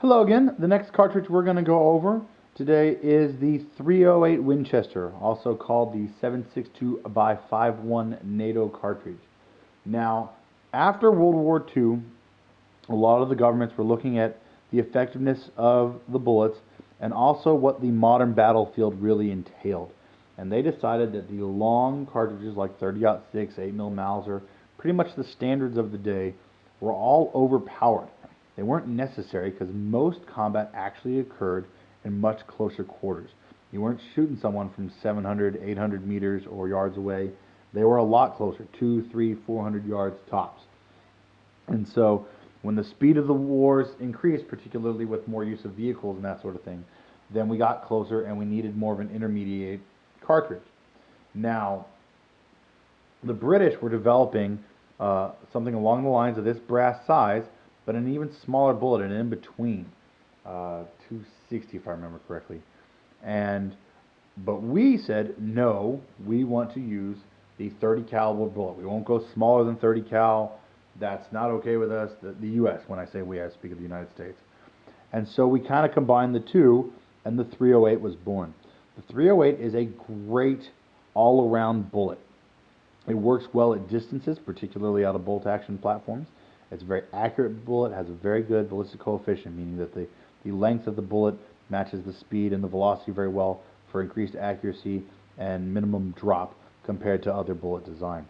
Hello again. The next cartridge we're going to go over today is the 308 Winchester, also called the 7.62 by 5.1 NATO cartridge. Now, after World War II, a lot of the governments were looking at the effectiveness of the bullets and also what the modern battlefield really entailed. And they decided that the long cartridges like 30-06, 8mm Mauser, pretty much the standards of the day, were all overpowered. They weren't necessary because most combat actually occurred in much closer quarters. You weren't shooting someone from 700, 800 meters or yards away. They were a lot closer, 200, 300, 400 yards tops. And so when the speed of the wars increased, particularly with more use of vehicles and that sort of thing, then we got closer and we needed more of an intermediate cartridge. Now, the British were developing something along the lines of this brass size, but an even smaller bullet, and in between, 260 if I remember correctly. But we said, no, we want to use the 30 caliber bullet. We won't go smaller than 30 cal. That's not okay with us. The U.S., when I say we, I speak of the United States. And so we kind of combined the two, and the 308 was born. The 308 is a great all-around bullet. It works well at distances, particularly out of bolt-action platforms. It's a very accurate bullet, has a very good ballistic coefficient, meaning that the length of the bullet matches the speed and the velocity very well for increased accuracy and minimum drop compared to other bullet designs.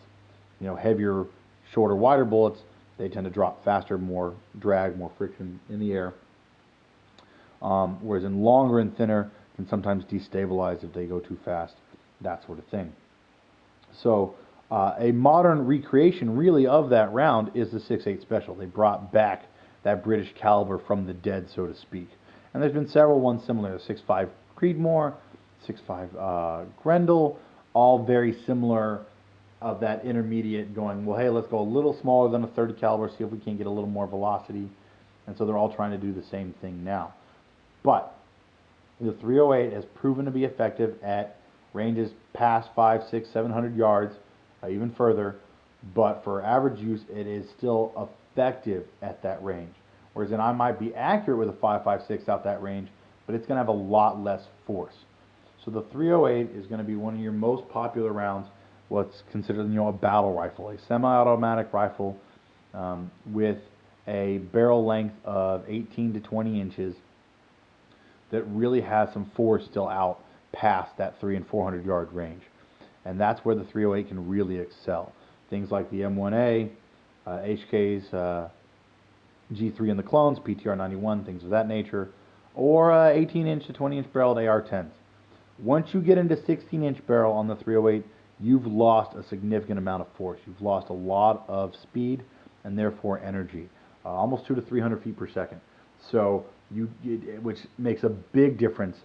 You know, heavier, shorter, wider bullets, they tend to drop faster, more drag, more friction in the air. Whereas in longer and thinner, can sometimes destabilize if they go too fast, that sort of thing. So a modern recreation really of that round is the 6.8 Special. They brought back that British caliber from the dead, so to speak. And there's been several ones similar, 6.5 Creedmoor, 6.5 Grendel, all very similar of that intermediate going, well, hey, let's go a little smaller than a 30 caliber, see if we can get a little more velocity. And so they're all trying to do the same thing now. But the 308 has proven to be effective at ranges past 500, 600, 700 yards, even further. But for average use, it is still effective at that range. Whereas then I might be accurate with a 5.56 out that range, but it's going to have a lot less force. So the 308 is going to be one of your most popular rounds, what's considered, a battle rifle, a semi-automatic rifle with a barrel length of 18 to 20 inches that really has some force still out past that 300 and 400 yard range. And that's where the 308 can really excel. Things like the M1A, HK's G3 and the clones, PTR 91, things of that nature, or 18-inch to 20-inch barreled AR-10s. Once you get into 16-inch barrel on the 308, you've lost a significant amount of force. You've lost a lot of speed and therefore energy, almost 200 to 300 feet per second. So which makes a big difference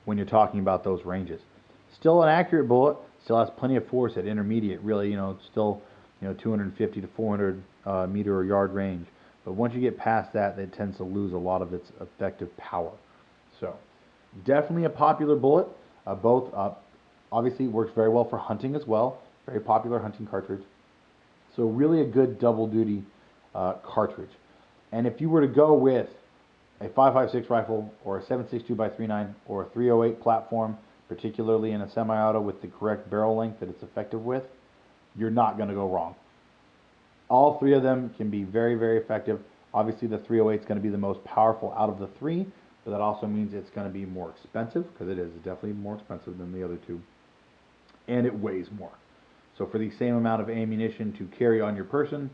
when you're talking about those ranges. Still an accurate bullet, still has plenty of force at intermediate, really, still 250 to 400 meter or yard range. But once you get past that, it tends to lose a lot of its effective power. So definitely a popular bullet. Both obviously works very well for hunting as well. Very popular hunting cartridge. So really a good double duty cartridge. And if you were to go with a 5.56 rifle or a 7.62 by 3.9 or a 308 platform, particularly in a semi-auto with the correct barrel length that it's effective with, you're not going to go wrong. All three of them can be very, very effective. Obviously, the 308 is going to be the most powerful out of the three, but that also means it's going to be more expensive, because it is definitely more expensive than the other two, and it weighs more. So for the same amount of ammunition to carry on your person,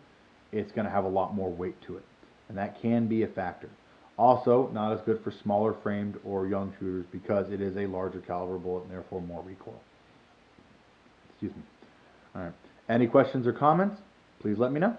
it's going to have a lot more weight to it, and that can be a factor. Also, not as good for smaller framed or young shooters because it is a larger caliber bullet and therefore more recoil. Excuse me. All right. Any questions or comments? Please let me know.